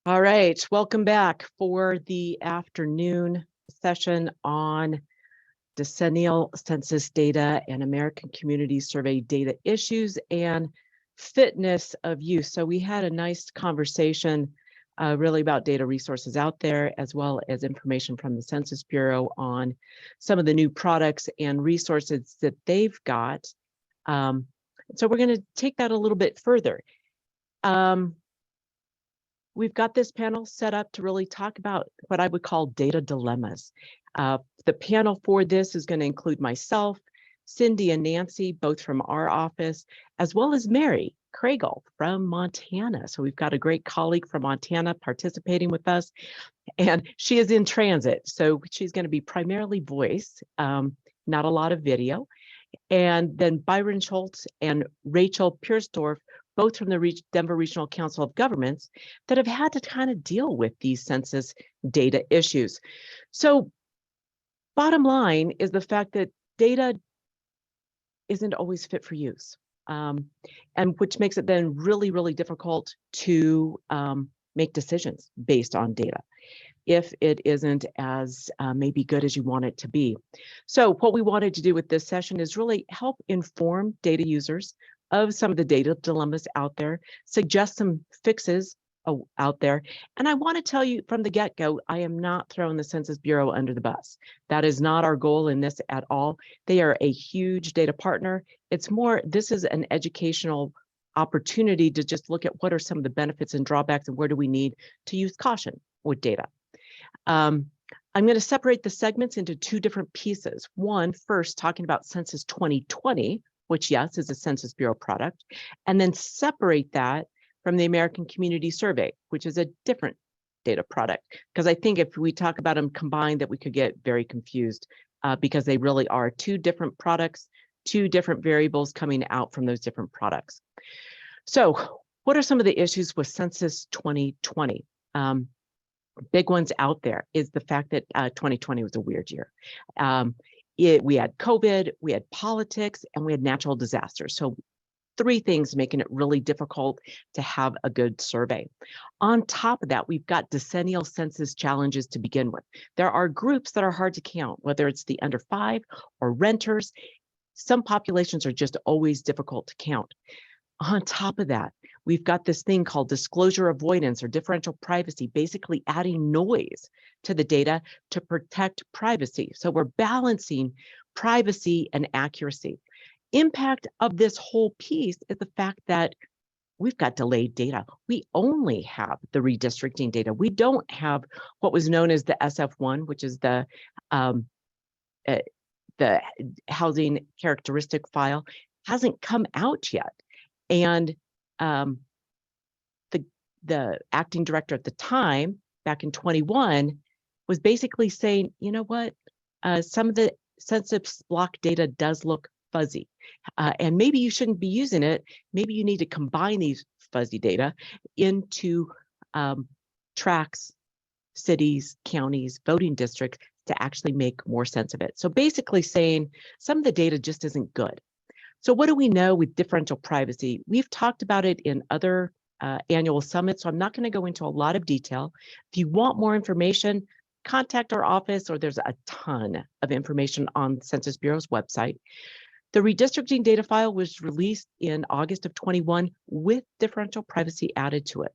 All right, welcome back for the afternoon session on decennial census data and American Community Survey data issues and fitness of use. So we had a nice conversation really about data resources out there, as well as information from the Census Bureau on some of the new products and resources that they've got. So we're going to take that a little bit further. We've got this panel set up to really talk about what I would call data dilemmas. The panel for this is going to include myself, Cindy and Nancy, both from our office, as well as Mary Craigle from Montana. So we've got a great colleague from Montana participating with us, and she is in transit. So she's going to be primarily voice, not a lot of video. And then Byron Schultz and Rachel Piersdorf, both from the Denver Regional Council of Governments, that have had to kind of deal with these census data issues. So bottom line is the fact that data isn't always fit for use, and which makes it then really, really difficult to make decisions based on data if it isn't as maybe good as you want it to be. So what we wanted to do with this session is really help inform data users of some of the data dilemmas out there, suggest some fixes out there. And I want to tell you from the get-go, I am not throwing the Census Bureau under the bus. That is not our goal in this at all. They are a huge data partner. It's more, this is an educational opportunity to just look at what are some of the benefits and drawbacks and where do we need to use caution with data. I'm going to separate the segments into two different pieces. One, first talking about Census 2020, which yes, is a Census Bureau product, and then separate that from the American Community Survey, which is a different data product. Because I think if we talk about them combined, that we could get very confused because they really are two different products, two different variables coming out from those different products. So what are some of the issues with Census 2020? Big ones out there is the fact that 2020 was a weird year. We had COVID, we had politics, and we had natural disasters. So three things making it really difficult to have a good survey. On top of that, we've got decennial census challenges to begin with. There are groups that are hard to count, whether it's the under 5 or renters. Some populations are just always difficult to count. On top of that, we've got this thing called disclosure avoidance or differential privacy, basically adding noise to the data to protect privacy. So we're balancing privacy and accuracy. Impact of this whole piece is the fact that we've got delayed data. We only have the redistricting data. We don't have what was known as the SF1, which is the housing characteristic file, hasn't come out yet. And the acting director at the time, back in 21, was basically saying, you know what, some of the census block data does look fuzzy, and maybe you shouldn't be using it. Maybe you need to combine these fuzzy data into tracts, cities, counties, voting districts to actually make more sense of it. So basically saying some of the data just isn't good. So what do we know with differential privacy? We've talked about it in other annual summits, so I'm not going to go into a lot of detail. If you want more information, contact our office, or there's a ton of information on the Census Bureau's website. The redistricting data file was released in August of 21 with differential privacy added to it.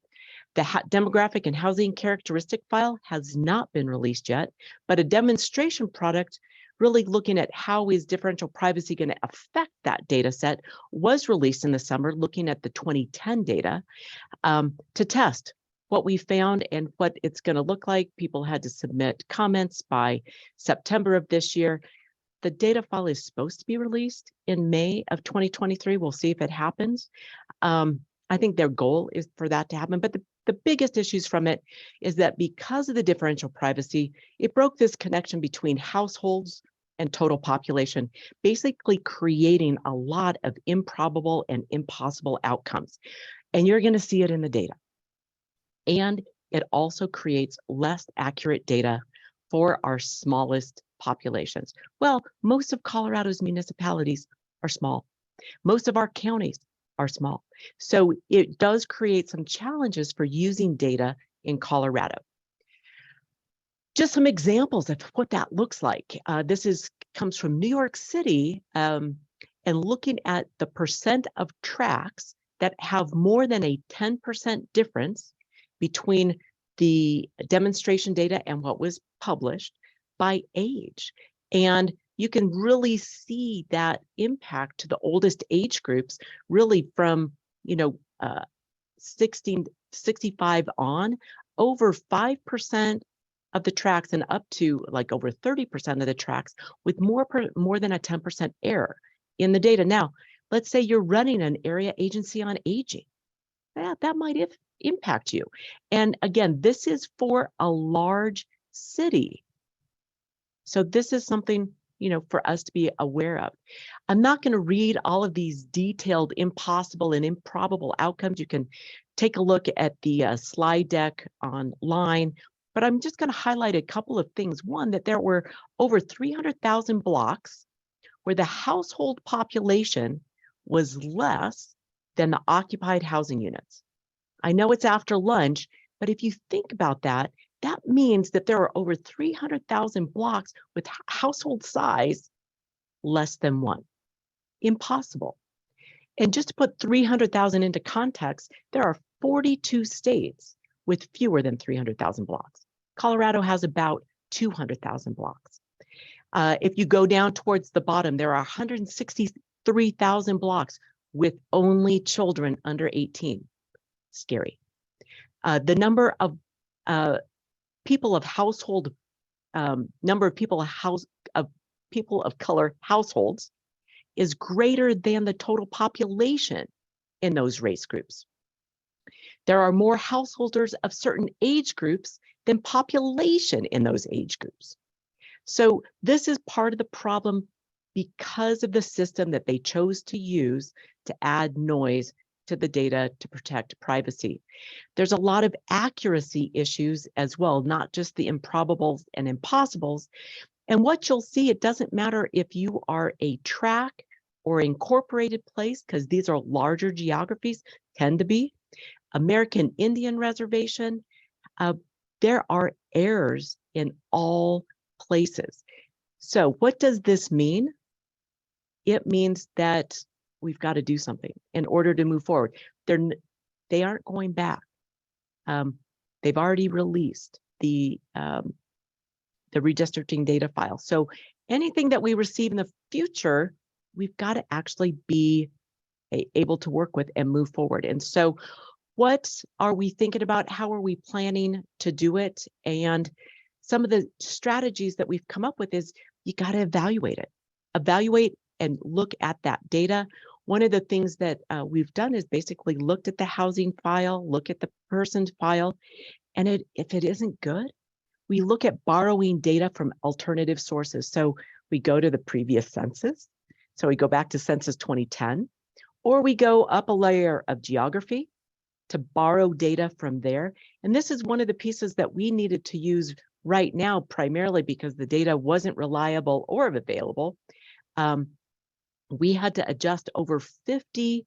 The demographic and housing characteristic file has not been released yet, but a demonstration product really looking at how is differential privacy going to affect that data set was released in the summer, looking at the 2010 data to test what we found and what it's going to look like. People had to submit comments by September of this year. The data file is supposed to be released in May of 2023. We'll see if it happens. I think their goal is for that to happen, but the biggest issues from it is that because of the differential privacy, it broke this connection between households and total population, basically creating a lot of improbable and impossible outcomes. And you're going to see it in the data. And it also creates less accurate data for our smallest populations. Well, most of Colorado's municipalities are small. Most of our counties are small. So it does create some challenges for using data in Colorado. Just some examples of what that looks like. This comes from New York City, and looking at the percent of tracts that have more than a 10% difference between the demonstration data and what was published by age. And you can really see that impact to the oldest age groups, really from 16 65 on. Over 5% of the tracts and up to like over 30% of the tracts with more than a 10% error in the data. Now, let's say you're running an area agency on aging. That might impact you. And again, this is for a large city. So this is something, for us to be aware of. I'm not going to read all of these detailed impossible and improbable outcomes. You can take a look at the slide deck online, but I'm just going to highlight a couple of things. One, that there were over 300,000 blocks where the household population was less than the occupied housing units. I know it's after lunch, but if you think about that, that means that there are over 300,000 blocks with household size less than 1. Impossible. And just to put 300,000 into context, there are 42 states with fewer than 300,000 blocks. Colorado has about 200,000 blocks. If you go down towards the bottom, there are 163,000 blocks with only children under 18. Scary. The number of people of household, number of people of color households is greater than the total population in those race groups. There are more householders of certain age groups than population in those age groups. So this is part of the problem because of the system that they chose to use to add noise to the data to protect privacy. There's a lot of accuracy issues as well, not just the improbables and impossibles. And what you'll see, it doesn't matter if you are a tract or incorporated place, because these are larger geographies, tend to be. American Indian Reservation, there are errors in all places. So what does this mean? It means that we've got to do something in order to move forward. They aren't going back. They've already released the redistricting data file. So anything that we receive in the future, we've got to actually be able to work with and move forward. And so what are we thinking about? How are we planning to do it? And some of the strategies that we've come up with is you got to evaluate it. Evaluate and look at that data. One of the things that we've done is basically looked at the housing file, look at the person's file, and if it isn't good, we look at borrowing data from alternative sources. So we go to the previous census. So we go back to Census 2010, or we go up a layer of geography to borrow data from there. And this is one of the pieces that we needed to use right now, primarily because the data wasn't reliable or available. We had to adjust over 50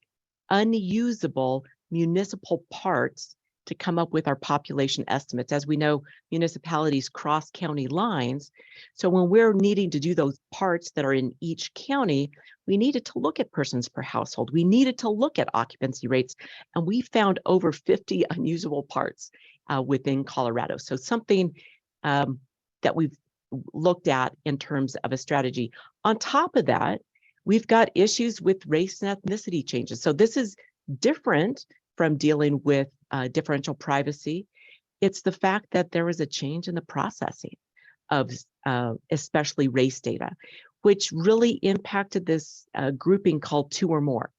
unusable municipal parts to come up with our population estimates. As we know, municipalities cross county lines. So when we're needing to do those parts that are in each county, we needed to look at persons per household. We needed to look at occupancy rates, and we found over 50 unusable parts within Colorado. So something that we've looked at in terms of a strategy. On top of that, we've got issues with race and ethnicity changes. So this is different from dealing with differential privacy. It's the fact that there was a change in the processing of especially race data, which really impacted this grouping called 2 or more.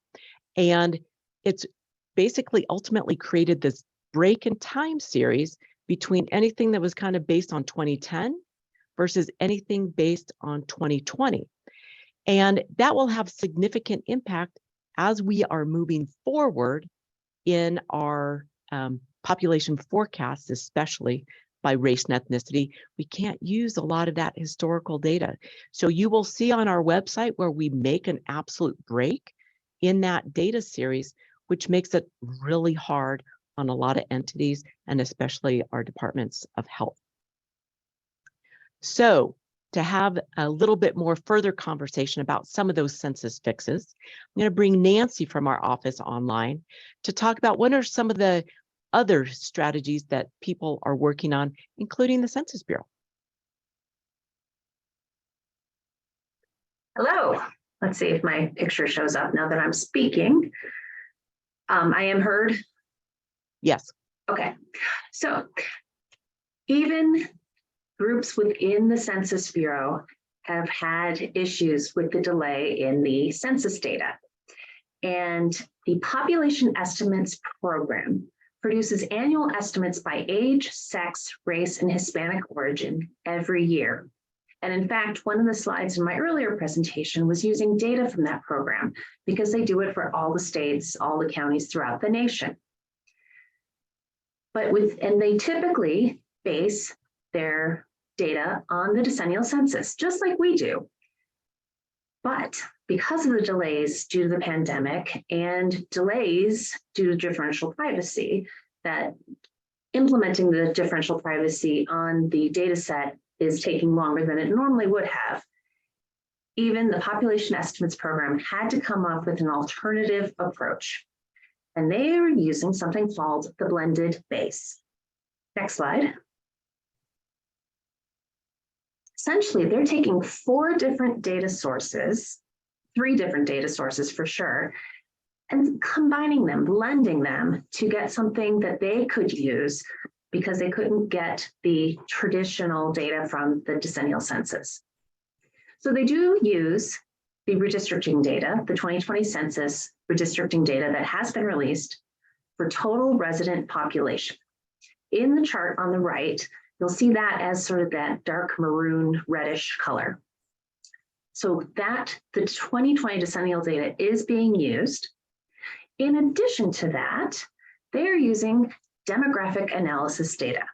And it's basically ultimately created this break in time series between anything that was kind of based on 2010 versus anything based on 2020. And that will have significant impact as we are moving forward in our population forecasts, especially by race and ethnicity. We can't use a lot of that historical data. So you will see on our website where we make an absolute break in that data series, which makes it really hard on a lot of entities and especially our departments of health. So to have a little bit more further conversation about some of those census fixes, I'm going to bring Nancy from our office online to talk about what are some of the other strategies that people are working on, including the Census Bureau. Hello. Let's see if my picture shows up now that I'm speaking. I am heard? Yes. Okay. So even groups within the Census Bureau have had issues with the delay in the census data. And the Population Estimates Program produces annual estimates by age, sex, race, and Hispanic origin every year. And in fact, one of the slides in my earlier presentation was using data from that program because they do it for all the states, all the counties throughout the nation. And they typically base their data on the decennial census, just like we do. But because of the delays due to the pandemic and delays due to differential privacy, that implementing the differential privacy on the data set is taking longer than it normally would have. Even the Population Estimates Program had to come up with an alternative approach. And they are using something called the blended base. Next slide. Essentially, they're taking 4 different data sources, 3 different data sources for sure, and combining them, blending them to get something that they could use because they couldn't get the traditional data from the decennial census. So they do use the redistricting data, the 2020 census redistricting data that has been released for total resident population. In the chart on the right, you'll see that as sort of that dark maroon reddish color. So that the 2020 decennial data is being used. In addition to that, they're using demographic analysis data.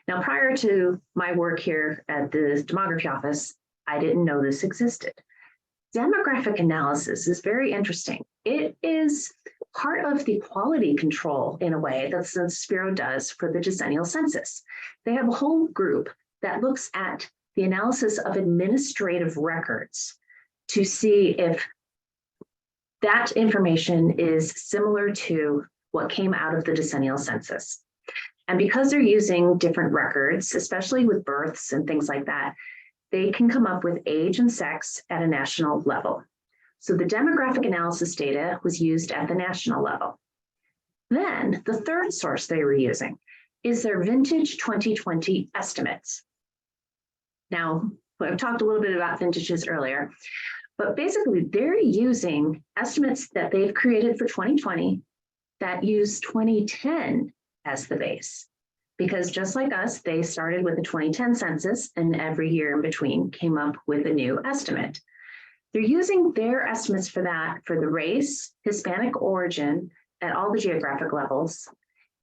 Now, prior to my work here at the demography office, I didn't know this existed. Demographic analysis is very interesting. It is part of the quality control, in a way, that the Census Bureau does for the decennial census. They have a whole group that looks at the analysis of administrative records to see if that information is similar to what came out of the decennial census. And because they're using different records, especially with births and things like that, they can come up with age and sex at a national level. So the demographic analysis data was used at the national level. Then the third source they were using is their vintage 2020 estimates. Now, I've talked a little bit about vintages earlier, but basically they're using estimates that they've created for 2020 that use 2010 as the base. Because just like us, they started with the 2010 census and every year in between came up with a new estimate. They're using their estimates for that for the race, Hispanic origin at all the geographic levels,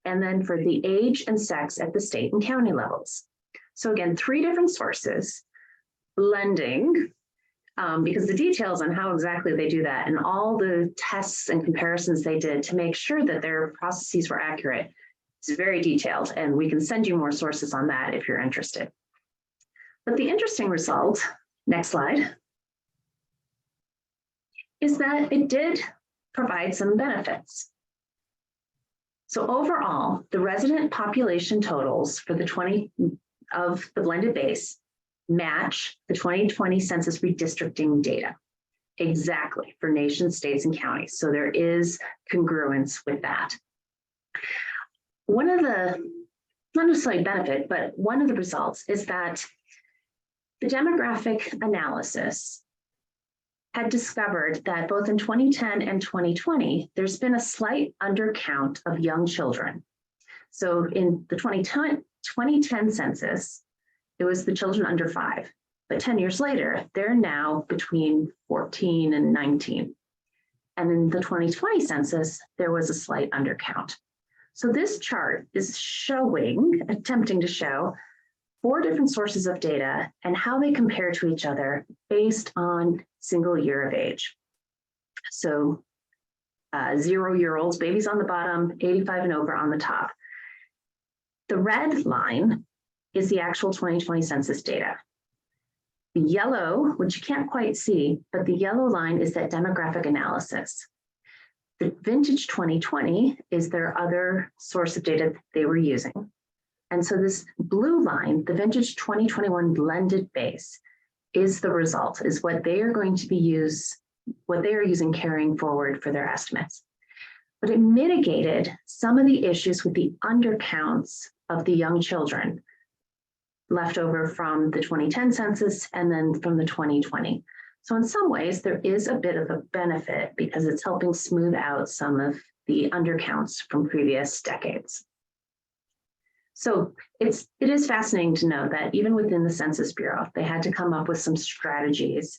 and then for the age and sex at the state and county levels. So again, 3 different sources, blending, because the details on how exactly they do that and all the tests and comparisons they did to make sure that their processes were accurate, it's very detailed, and we can send you more sources on that if you're interested. But the interesting result, next slide, is that it did provide some benefits. So overall, the resident population totals for the 20 of the blended base match the 2020 census redistricting data exactly for nations, states, and counties. So there is congruence with that. One of the, not necessarily benefit, but one of the results is that the demographic analysis had discovered that both in 2010 and 2020, there's been a slight undercount of young children. So in the 2010 census, it was the children under 5, but 10 years later, they're now between 14 and 19. And in the 2020 census, there was a slight undercount. So this chart is showing, attempting to show 4 different sources of data and how they compare to each other based on single year of age. So 0-year-olds, babies on the bottom, 85 and over on the top. The red line is the actual 2020 census data. The yellow, which you can't quite see, but the yellow line is that demographic analysis. The vintage 2020 is their other source of data they were using. And so this blue line, the vintage 2021 blended base, is the result, is what they are going to be what they are using carrying forward for their estimates. But it mitigated some of the issues with the undercounts of the young children left over from the 2010 census and then from the 2020. So in some ways, there is a bit of a benefit because it's helping smooth out some of the undercounts from previous decades. So it is fascinating to know that even within the Census Bureau, they had to come up with some strategies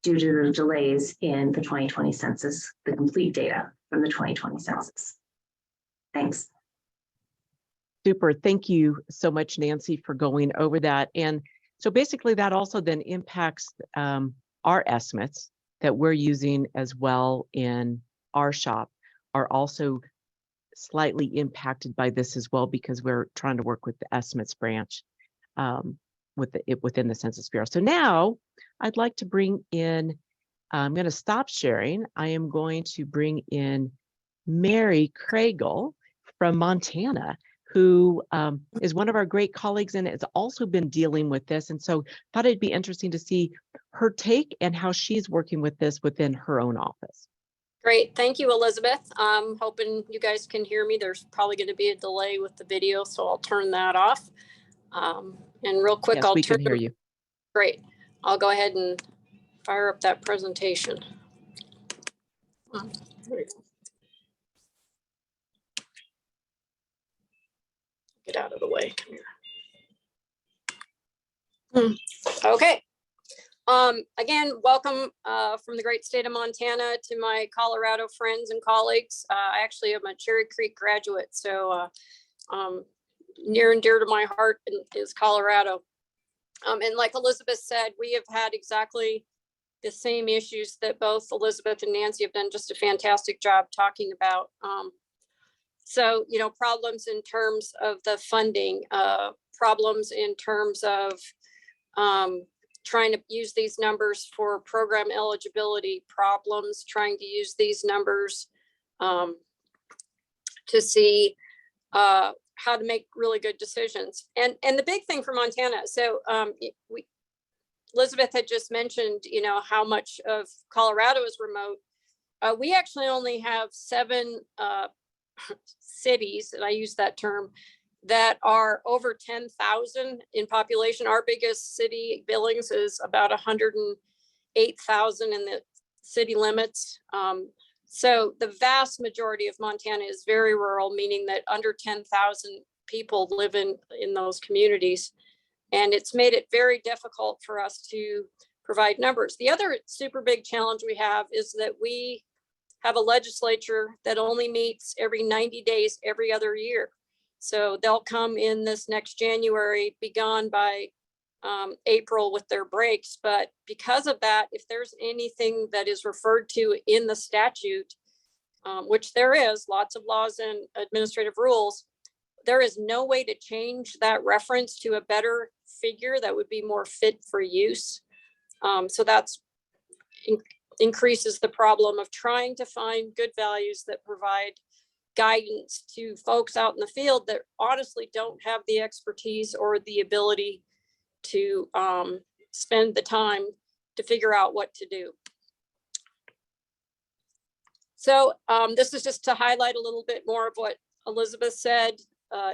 due to the delays in the 2020 census, the complete data from the 2020 census. Thanks. Super. Thank you so much, Nancy, for going over that. And so basically that also then impacts our estimates that we're using as well in our shop are also slightly impacted by this as well, because we're trying to work with the estimates branch within the Census Bureau. So now I'd like to bring in, I'm going to stop sharing. I am going to bring in Mary Craigle from Montana, who is one of our great colleagues and has also been dealing with this. And so thought it'd be interesting to see her take and how she's working with this within her own office. Great. Thank you, Elizabeth. I'm hoping you guys can hear me. There's probably going to be a delay with the video, so I'll turn that off. And real quick, yes, we can hear you. Great. I'll go ahead and fire up that presentation. There we go. Get out of the way. Come here. Okay. Again, welcome from the great state of Montana to my Colorado friends and colleagues. I actually am a Cherry Creek graduate, so near and dear to my heart is Colorado. And like Elizabeth said, we have had exactly the same issues that both Elizabeth and Nancy have done just a fantastic job talking about. So, you know, problems in terms of the funding, problems in terms of trying to use these numbers for program eligibility, problems trying to use these numbers to see how to make really good decisions. And the big thing for Montana, so Elizabeth had just mentioned, you know, how much of Colorado is remote. We actually only have 7 cities, and I use that term, that are over 10,000 in population. Our biggest city, Billings, is about 108,000 in the city limits. So the vast majority of Montana is very rural, meaning that under 10,000 people live in those communities. And it's made it very difficult for us to provide numbers. The other super big challenge we have is that we have a legislature that only meets every 90 days, every other year. So they'll come in this next January, be gone by April with their breaks. But because of that, if there's anything that is referred to in the statute, which there is, lots of laws and administrative rules, there is no way to change that reference to a better figure that would be more fit for use. So that's increases the problem of trying to find good values that provide guidance to folks out in the field that honestly don't have the expertise or the ability to spend the time to figure out what to do. So this is just to highlight a little bit more of what Elizabeth said.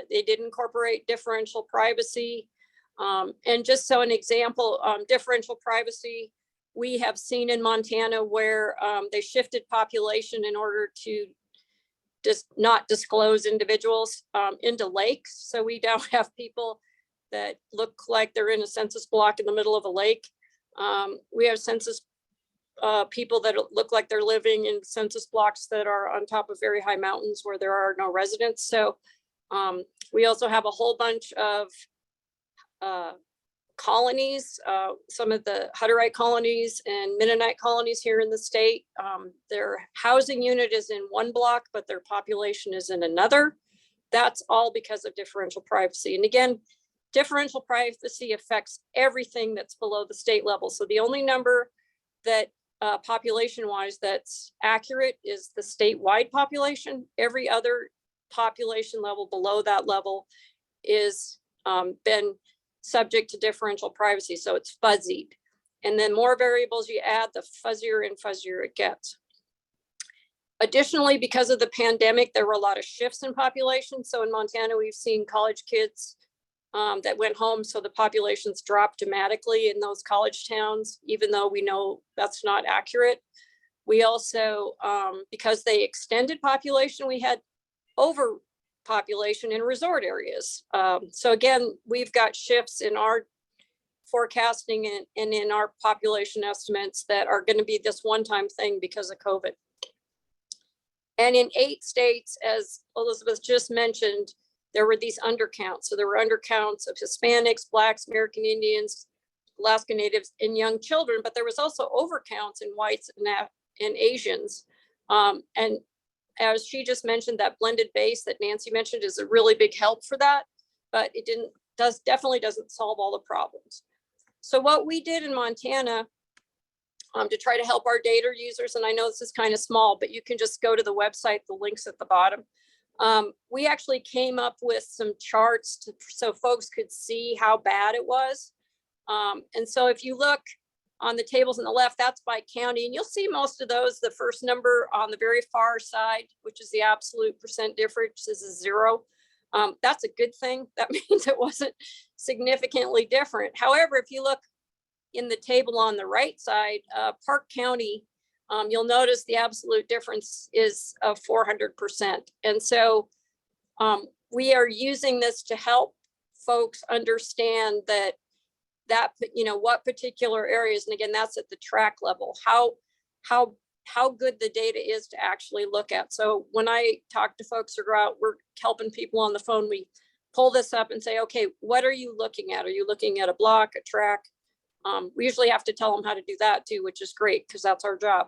They did incorporate differential privacy. And just so an example, differential privacy, we have seen in Montana where they shifted population in order to just not disclose individuals into lakes. So we now have people that look like they're in a census block in the middle of a lake. We have census people that look like they're living in census blocks that are on top of very high mountains where there are no residents. So we also have a whole bunch of colonies, some of the Hutterite colonies and Mennonite colonies here in the state. Their housing unit is in one block, but their population is in another. That's all because of differential privacy. And again, differential privacy affects everything that's below the state level. So the only number that population-wise that's accurate is the statewide population. Every other population level below that level is been subject to differential privacy, so it's fuzzied. And then more variables you add, the fuzzier and fuzzier it gets. Additionally, because of the pandemic, there were a lot of shifts in population. So in Montana, we've seen college kids that went home, so the populations dropped dramatically in those college towns, even though we know that's not accurate. We also, because they extended population, we had overpopulation in resort areas. So again, we've got shifts in our forecasting and in our population estimates that are going to be this one-time thing because of COVID. And in 8 states, as Elizabeth just mentioned, there were these undercounts. So there were undercounts of Hispanics, Blacks, American Indians, Alaska Natives, and young children, but there was also overcounts in whites and Asians. And as she just mentioned, that blended base that Nancy mentioned is a really big help for that, but it definitely doesn't solve all the problems. So what we did in Montana to try to help our data users, and I know this is kind of small, but you can just go to the website, the link's at the bottom. We actually came up with some charts so folks could see how bad it was. And so if you look on the tables on the left, that's by county, and you'll see most of those. The first number on the very far side, which is the absolute percent difference, is a 0. That's a good thing. That means it wasn't significantly different. However, if you look in the table on the right side, Park County, you'll notice the absolute difference is of 400%. And so we are using this to help folks understand that what particular areas, and again, that's at the track level, how good the data is to actually look at. So when I talk to folks or go out, we're helping people on the phone, we pull this up and say, okay, what are you looking at? Are you looking at a block, a track? We usually have to tell them how to do that too, which is great because that's our job.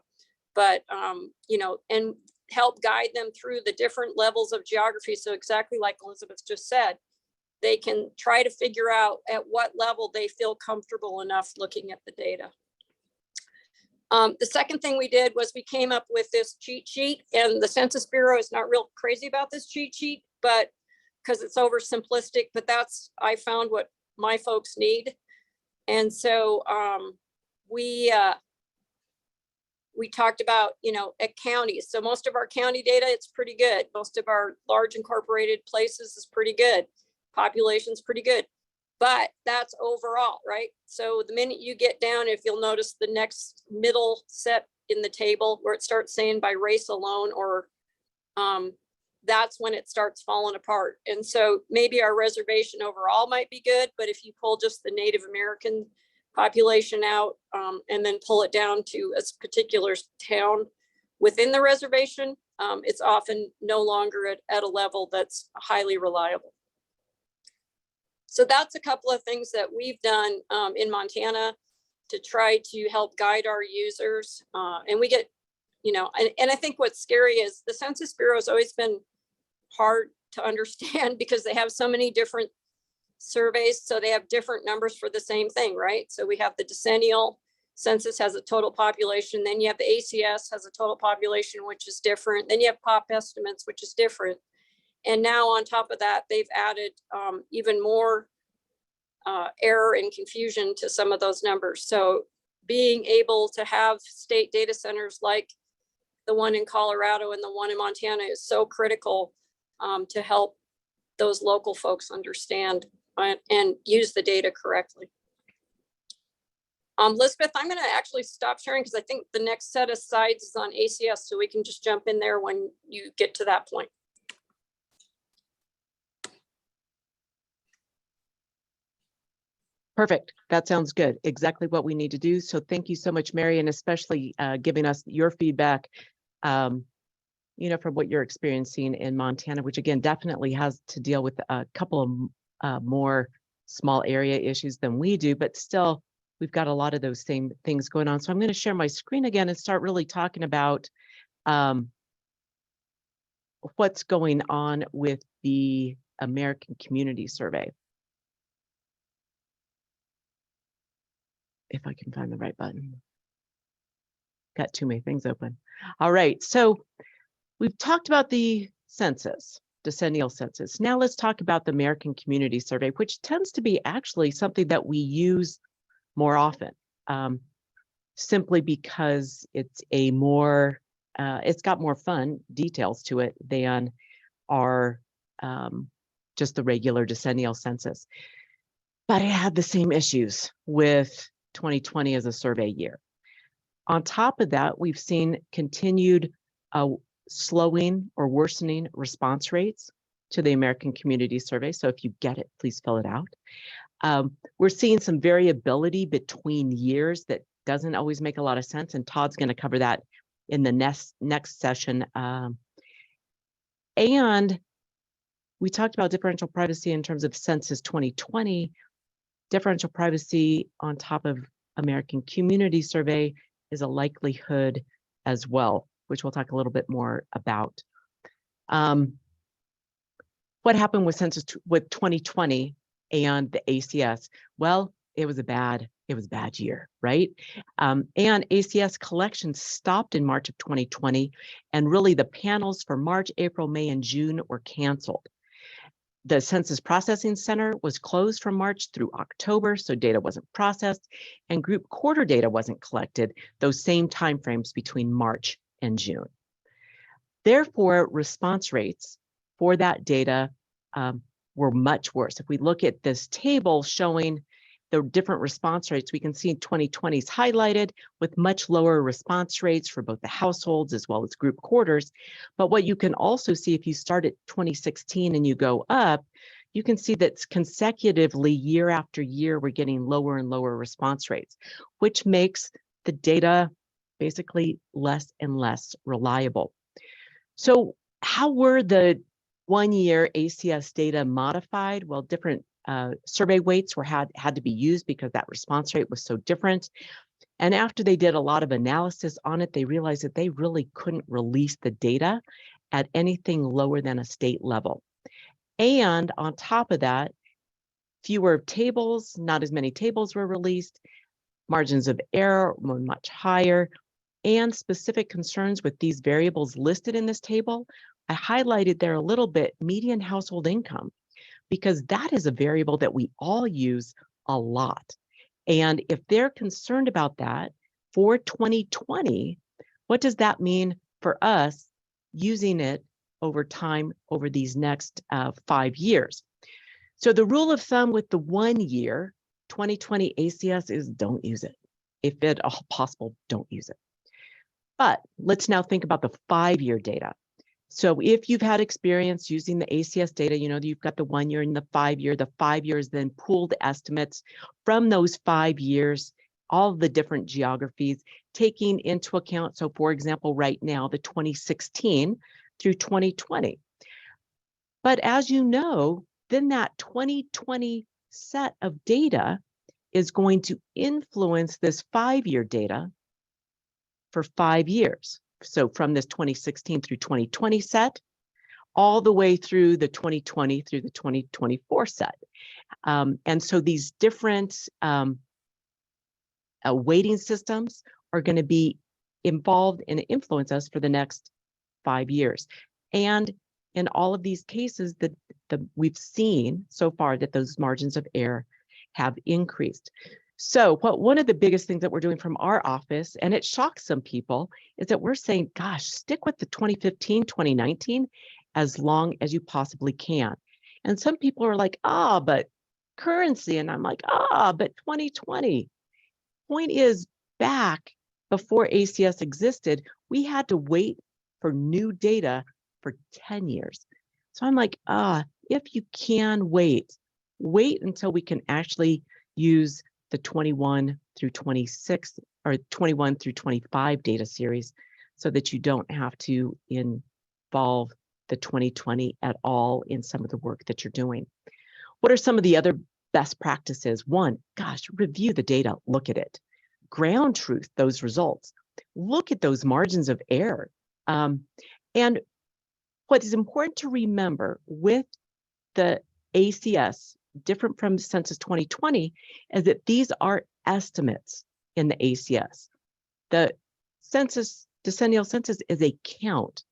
But, and help guide them through the different levels of geography. So exactly like Elizabeth just said, they can try to figure out at what level they feel comfortable enough looking at the data. The second thing we did was we came up with this cheat sheet, and the Census Bureau is not real crazy about this cheat sheet, but because it's oversimplistic, but I found what my folks need. And so we talked about, at counties. So most of our county data, it's pretty good. Most of our large incorporated places is pretty good. Population's pretty good, but that's overall, right? So the minute you get down, if you'll notice the next middle set in the table where it starts saying by race alone, or that's when it starts falling apart. And so maybe our reservation overall might be good, but if you pull just the Native American population out and then pull it down to a particular town within the reservation, it's often no longer at a level that's highly reliable. So that's a couple of things that we've done in Montana to try to help guide our users. And we get, and I think what's scary is the Census Bureau has always been hard to understand because they have so many different surveys. So they have different numbers for the same thing, right? So we have the decennial census has a total population. Then you have the ACS has a total population, which is different. Then you have pop estimates, which is different. And now on top of that, they've added even more error and confusion to some of those numbers. So being able to have state data centers like the one in Colorado and the one in Montana is so critical to help those local folks understand and use the data correctly. Elizabeth, I'm going to actually stop sharing because I think the next set of slides is on ACS, so we can just jump in there when you get to that point. Perfect. That sounds good. Exactly what we need to do. So thank you so much, Mary, and especially giving us your feedback, from what you're experiencing in Montana, which again, definitely has to deal with a couple of more small area issues than we do, but still, we've got a lot of those same things going on. So I'm going to share my screen again and start really talking about what's going on with the American Community Survey. If I can find the right button. Got too many things open. All right, so we've talked about the census, decennial census. Now let's talk about the American Community Survey, which tends to be actually something that we use more often, simply because it's a more, it's got more fun details to it than our just the regular decennial census. But it had the same issues with 2020 as a survey year. On top of that, we've seen continued slowing or worsening response rates to the American Community Survey. So if you get it, please fill it out. We're seeing some variability between years that doesn't always make a lot of sense, and Todd's going to cover that in the next session. And we talked about differential privacy in terms of Census 2020. Differential privacy on top of American Community Survey is a likelihood as well, which we'll talk a little bit more about. What happened with Census with 2020 and the ACS? Well, it was a bad year, right? And ACS collections stopped in March of 2020, and really the panels for March, April, May, and June were canceled. The Census Processing Center was closed from March through October, so data wasn't processed, and group quarter data wasn't collected those same timeframes between March and June. Therefore, response rates for that data were much worse. If we look at this table showing the different response rates, we can see 2020 is highlighted with much lower response rates for both the households as well as group quarters. But what you can also see if you start at 2016 and you go up, you can see that consecutively year after year, we're getting lower and lower response rates, which makes the data basically less and less reliable. So how were the 1 year ACS data modified? Well, different survey weights had to be used because that response rate was so different. And after they did a lot of analysis on it, they realized that they really couldn't release the data at anything lower than a state level. And on top of that, fewer tables, not as many tables were released, margins of error were much higher, and specific concerns with these variables listed in this table. I highlighted there a little bit median household income, because that is a variable that we all use a lot. And if they're concerned about that for 2020, what does that mean for us using it over time over these next 5 years? So the rule of thumb with the 1 year 2020 ACS is don't use it. If at all possible, don't use it. But let's now think about the 5-year data. So if you've had experience using the ACS data, you know, you've got the 1 year and the 5 year. The 5 years then pooled estimates from those 5 years, all the different geographies, taking into account, so for example, right now, the 2016 through 2020. But as you know, then that 2020 set of data is going to influence this 5-year data for 5 years. So from this 2016 through 2020 set, all the way through the 2020 through the 2024 set. And so these different weighting systems are going to be involved and influence us for the next 5 years. And in all of these cases that we've seen so far that those margins of error have increased. So one of the biggest things that we're doing from our office, and it shocks some people, is that we're saying, gosh, stick with the 2015, 2019 as long as you possibly can. And some people are like, but currency. And I'm like, but 2020. Point is, back before ACS existed, we had to wait for new data for 10 years. So I'm like, if you can wait until we can actually use the 21 through 26 or 21 through 25 data series so that you don't have to involve the 2020 at all in some of the work that you're doing. What are some of the other best practices. One, gosh, review the data, look at it. Ground truth those results. Look at those margins of error. And what is important to remember with the ACS, different from Census 2020, is that these are estimates in the ACS. The census, decennial census, is a count.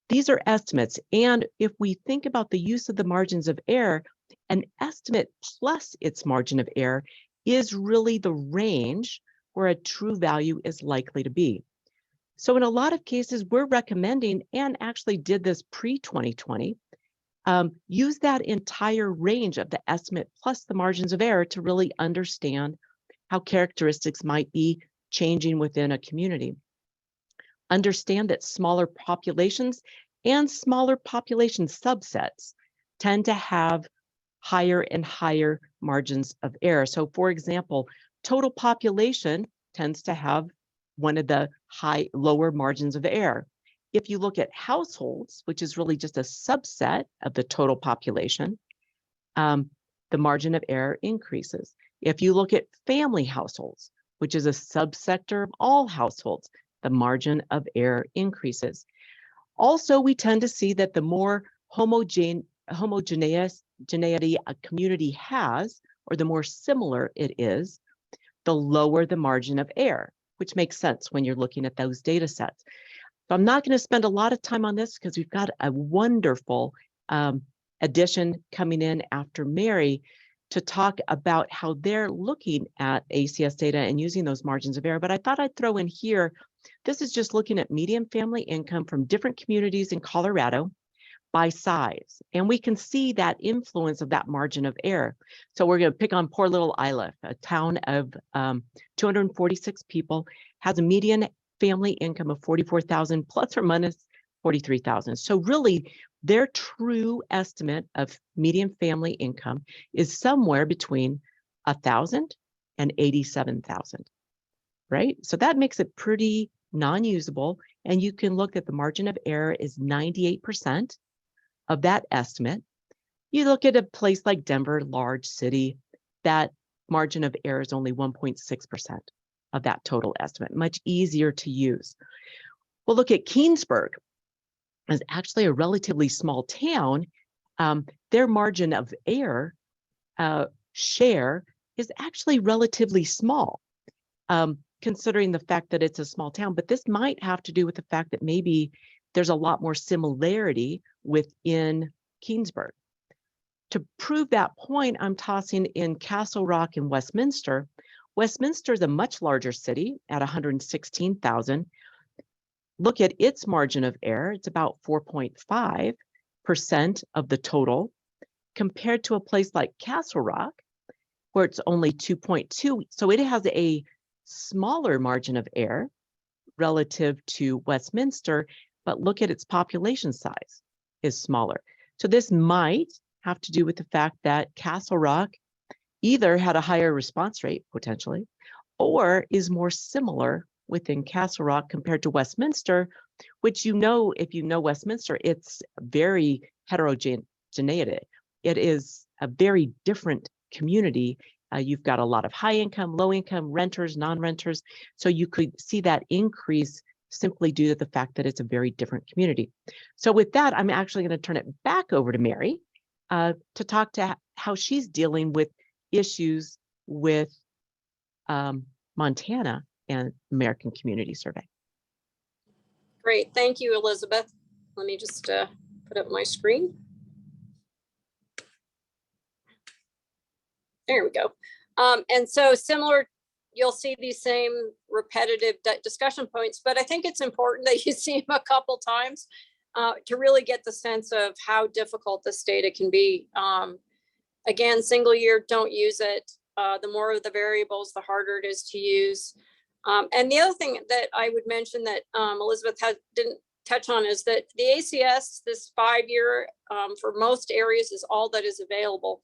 These are estimates. And if we think about the use of the margins of error, an estimate plus its margin of error is really the range where a true value is likely to be. So in a lot of cases, we're recommending, and actually did this pre-2020, use that entire range of the estimate plus the margins of error to really understand how characteristics might be changing within a community. Understand that smaller populations and smaller population subsets tend to have higher and higher margins of error. So for example, total population tends to have one of the lower margins of error. If you look at households, which is really just a subset of the total population, the margin of error increases. If you look at family households, which is a subsector of all households, the margin of error increases. Also, we tend to see that the more homogeneity a community has, or the more similar it is, the lower the margin of error, which makes sense when you're looking at those data sets. So I'm not going to spend a lot of time on this because we've got a wonderful addition coming in after Mary to talk about how they're looking at ACS data and using those margins of error. But I thought I'd throw in here, this is just looking at median family income from different communities in Colorado by size. And we can see that influence of that margin of error. So we're going to pick on poor little Iliff, a town of 246 people, has a median family income of 44,000 plus or minus 43,000. So really, their true estimate of median family income is somewhere between 1,000 and 87,000, right? So that makes it pretty non-usable. And you can look at the margin of error is 98% of that estimate. You look at a place like Denver, large city, that margin of error is only 1.6% of that total estimate, much easier to use. We'll look at Keansburg, is actually a relatively small town. Their margin of error share is actually relatively small, considering the fact that it's a small town. But this might have to do with the fact that maybe there's a lot more similarity within Keansburg. To prove that point, I'm tossing in Castle Rock and Westminster. Westminster is a much larger city at 116,000. Look at its margin of error. It's about 4.5% of the total, compared to a place like Castle Rock, where it's only 2.2. So it has a smaller margin of error relative to Westminster, but look at its population size is smaller. So this might have to do with the fact that Castle Rock either had a higher response rate potentially, or is more similar within Castle Rock compared to Westminster, which, you know, if you know Westminster, it's very heterogeneous. It is a very different community. You've got a lot of high income, low income, renters, non-renters. So you could see that increase simply due to the fact that it's a very different community. So with that, I'm actually going to turn it back over to Mary to talk to how she's dealing with issues with Montana and American Community Survey. Great, thank you, Elizabeth. Let me just put up my screen. There we go. And so similar, you'll see these same repetitive discussion points, but I think it's important that you see them a couple times to really get the sense of how difficult this data can be. Again, single year, don't use it. The more of the variables, the harder it is to use. And the other thing that I would mention that Elizabeth didn't touch on is that the ACS, this 5-year for most areas, is all that is available.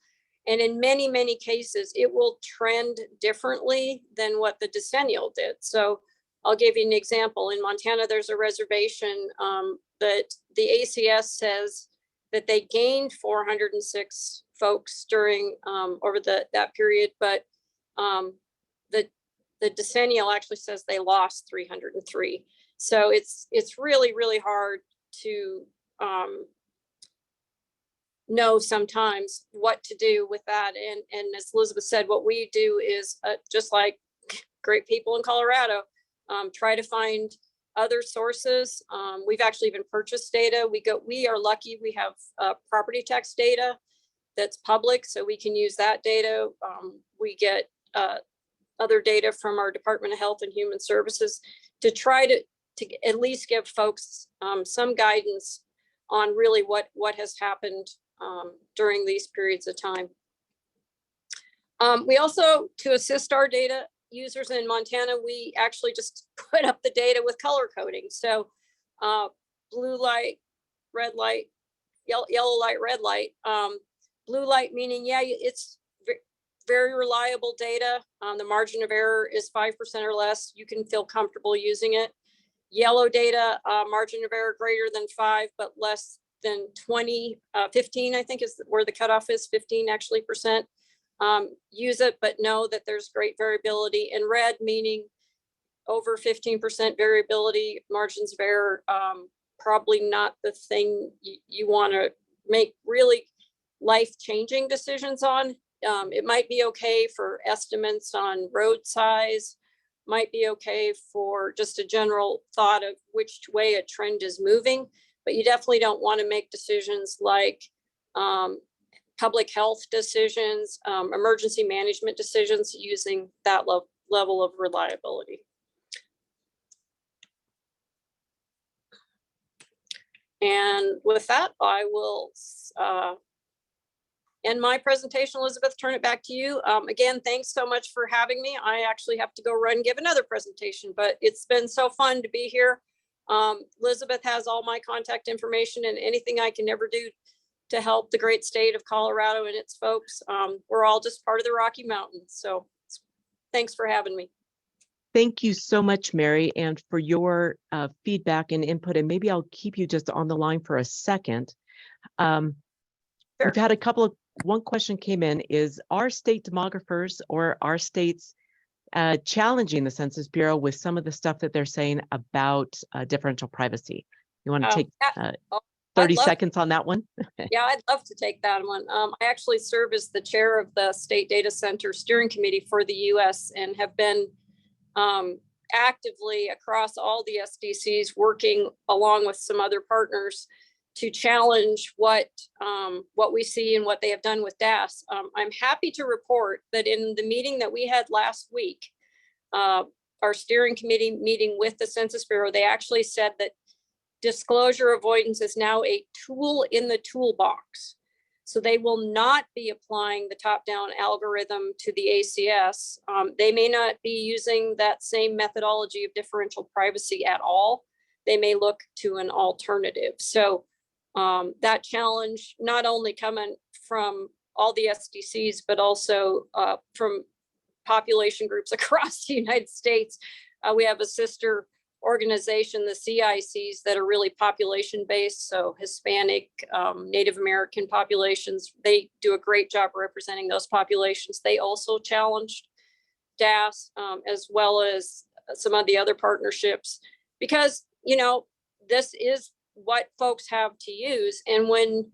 And in many, many cases, it will trend differently than what the decennial did. So I'll give you an example. In Montana, there's a reservation that the ACS says that they gained 406 folks during over that period, but the decennial actually says they lost 303. So it's really, really hard to know sometimes what to do with that. And as Elizabeth said, what we do is just like great people in Colorado, try to find other sources. We've actually even purchased data. We are lucky we have property tax data that's public, so we can use that data. We get other data from our Department of Health and Human Services to try to at least give folks some guidance on really what has happened during these periods of time. We also, to assist our data users in Montana, we actually just put up the data with color coding. So blue light, red light, yellow light, red light. Blue light meaning, yeah, it's very reliable data. The margin of error is 5% or less. You can feel comfortable using it. Yellow data, margin of error greater than 5, but less than 20, 15, I think is where the cutoff is, 15 actually percent. Use it, but know that there's great variability. And red meaning over 15% variability, margins of error, probably not the thing you want to make really life-changing decisions on. It might be okay for estimates on road size, might be okay for just a general thought of which way a trend is moving, but you definitely don't want to make decisions like public health decisions, emergency management decisions using that level of reliability. And with that, I will end my presentation. Elizabeth, turn it back to you. Again, thanks so much for having me. I actually have to go run and give another presentation, but it's been so fun to be here. Elizabeth has all my contact information, and anything I can ever do to help the great state of Colorado and its folks. We're all just part of the Rocky Mountains. So thanks for having me. Thank you so much, Mary, and for your feedback and input. And maybe I'll keep you just on the line for a second. Sure. We've had one question came in, is our state demographers or our states challenging the Census Bureau with some of the stuff that they're saying about differential privacy? You want to take 30 seconds on that one? Yeah, I'd love to take that one. I actually serve as the chair of the State Data Center Steering Committee for the U.S. and have been actively across all the SDCs working along with some other partners to challenge what we see and what they have done with DAS. I'm happy to report that in the meeting that we had last week, our steering committee meeting with the Census Bureau, they actually said that disclosure avoidance is now a tool in the toolbox. So they will not be applying the top-down algorithm to the ACS. They may not be using that same methodology of differential privacy at all. They may look to an alternative. So that challenge, not only coming from all the SDCs, but also from population groups across the United States. We have a sister organization, the CICs, that are really population-based, so Hispanic, Native American populations. They do a great job representing those populations. They also challenged DAS, as well as some of the other partnerships, because, you know, this is what folks have to use. And when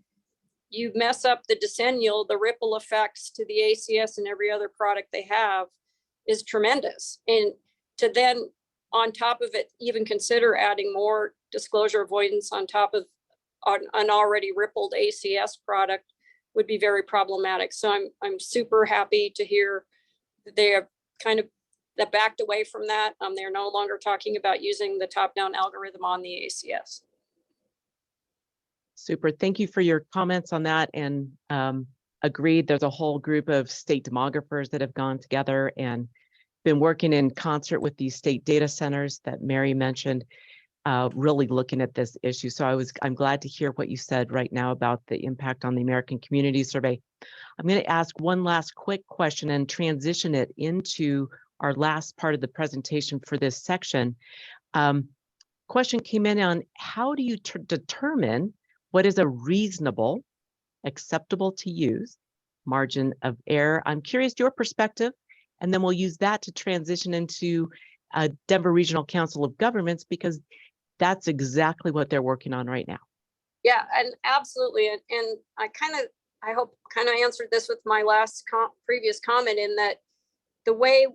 you mess up the decennial, the ripple effects to the ACS and every other product they have is tremendous. And to then, on top of it, even consider adding more disclosure avoidance on top of an already rippled ACS product would be very problematic. So I'm super happy to hear that they have kind of backed away from that. They're no longer talking about using the top-down algorithm on the ACS. Super. Thank you for your comments on that. And agreed, there's a whole group of state demographers that have gone together and been working in concert with these state data centers that Mary mentioned, really looking at this issue. So I'm glad to hear what you said right now about the impact on the American Community Survey. I'm going to ask one last quick question and transition it into our last part of the presentation for this section. Question came in on how do you determine What is a reasonable, acceptable to use margin of error? I'm curious your perspective, and then we'll use that to transition into Denver Regional Council of Governments, because that's exactly what they're working on right now. Yeah, and absolutely. And I hope answered this with my last previous comment, in that the way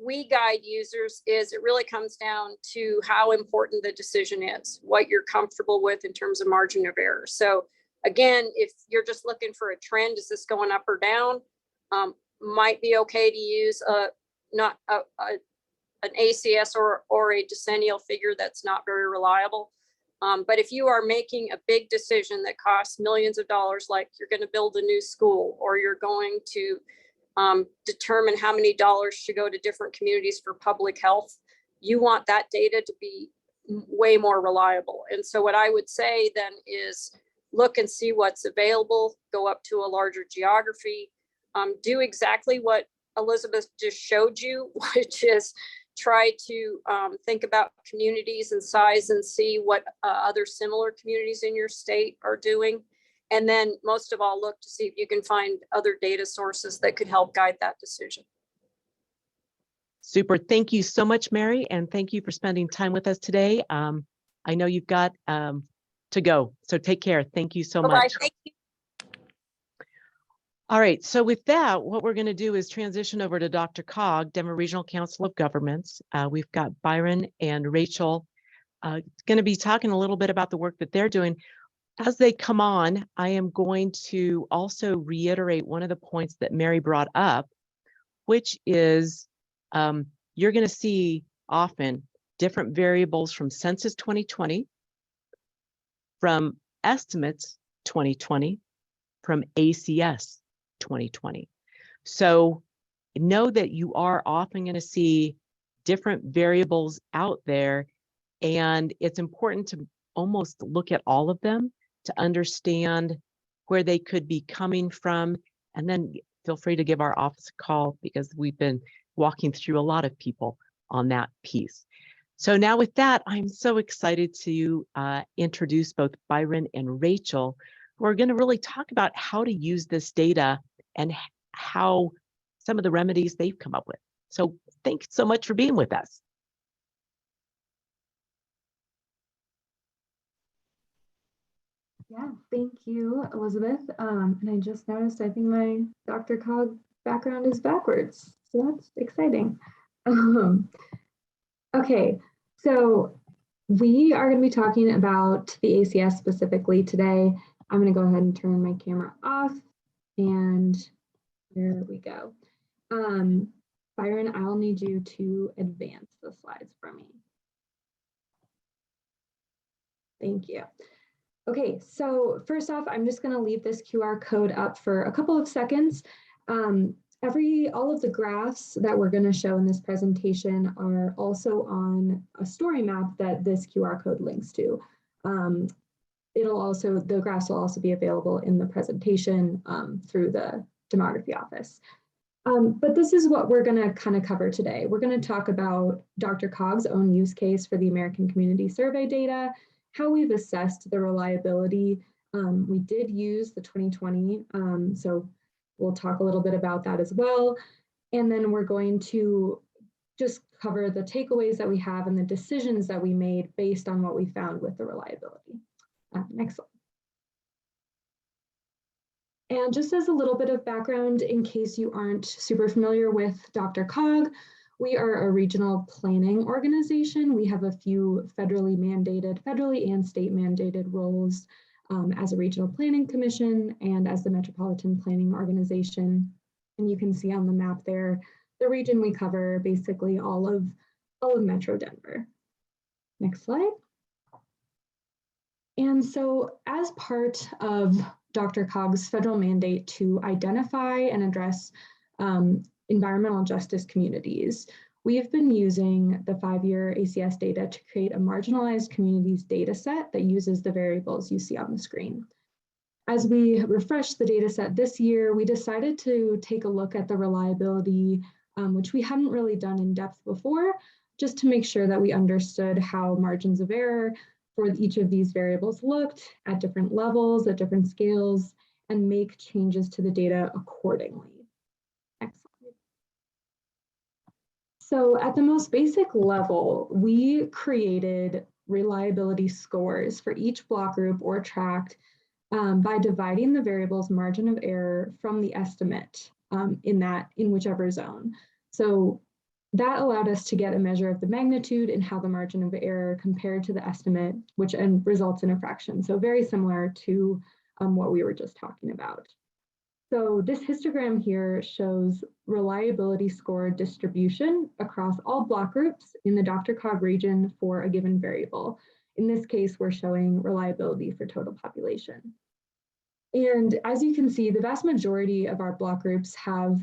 we guide users is it really comes down to how important the decision is, what you're comfortable with in terms of margin of error. So again, if you're just looking for a trend, is this going up or down? Might be okay to use not an ACS or a decennial figure that's not very reliable. But if you are making a big decision that costs millions of dollars, like you're going to build a new school, or you're going to determine how many dollars should go to different communities for public health, you want that data to be way more reliable. And so what I would say then is look and see what's available, go up to a larger geography, do exactly what Elizabeth just showed you, which is try to think about communities and size and see what other similar communities in your state are doing. And then most of all, look to see if you can find other data sources that could help guide that decision. Super. Thank you so much, Mary. And thank you for spending time with us today. I know you've got to go, so take care. Thank you so much. Thank you. All right, so with that, what we're going to do is transition over to Dr. Cog, Denver Regional Council of Governments. We've got Byron and Rachel going to be talking a little bit about the work that they're doing. As they come on, I am going to also reiterate one of the points that Mary brought up, which is you're going to see often different variables from Census 2020, from estimates 2020, from ACS 2020. So know that you are often going to see different variables out there, and it's important to almost look at all of them to understand where they could be coming from. And then feel free to give our office a call, because we've been walking through a lot of people on that piece. So now with that, I'm so excited to introduce both Byron and Rachel, who are going to really talk about how to use this data and how some of the remedies they've come up with. So thanks so much for being with us. Yeah, thank you, Elizabeth. And I just noticed, I think my Dr. Cog background is backwards, so that's exciting. Okay, so we are going to be talking about the ACS specifically today. I'm going to go ahead and turn my camera off, and there we go. Byron, I'll need you to advance the slides for me. Thank you. Okay, so first off, I'm just going to leave this QR code up for a couple of seconds. All of the graphs that we're going to show in this presentation are also on a story map that this QR code links to. The graphs will also be available in the presentation through the demography office. But this is what we're going to kind of cover today. We're going to talk about Dr. Cog's own use case for the American Community Survey data, how we've assessed the reliability. We did use the 2020, so we'll talk a little bit about that as well. And then we're going to just cover the takeaways that we have and the decisions that we made based on what we found with the reliability. Next slide. And just as a little bit of background, in case you aren't super familiar with Dr. Cog, we are a regional planning organization. We have a few federally and state mandated roles as a regional planning commission and as the Metropolitan Planning Organization. And you can see on the map there, the region we cover, basically all of Metro Denver. Next slide. And so as part of Dr. Cog's federal mandate to identify and address environmental justice communities, we have been using the 5-year ACS data to create a marginalized communities data set that uses the variables you see on the screen. As we refreshed the data set this year, we decided to take a look at the reliability, which we hadn't really done in depth before, just to make sure that we understood how margins of error for each of these variables looked at different levels, at different scales, and make changes to the data accordingly. Next slide. So at the most basic level, we created reliability scores for each block group or tract by dividing the variable's margin of error from the estimate in whichever zone. So that allowed us to get a measure of the magnitude and how the margin of error compared to the estimate, which results in a fraction. So very similar to what we were just talking about. So this histogram here shows reliability score distribution across all block groups in the DRCOG region for a given variable. In this case, we're showing reliability for total population. And as you can see, the vast majority of our block groups have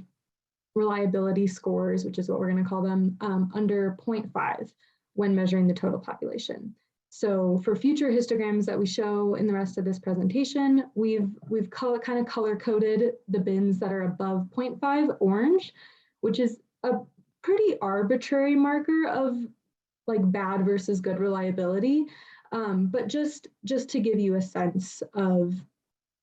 reliability scores, which is what we're going to call them, under 0.5 when measuring the total population. So for future histograms that we show in the rest of this presentation, we've kind of color-coded the bins that are above 0.5 orange, which is a pretty arbitrary marker of like bad versus good reliability, but just to give you a sense of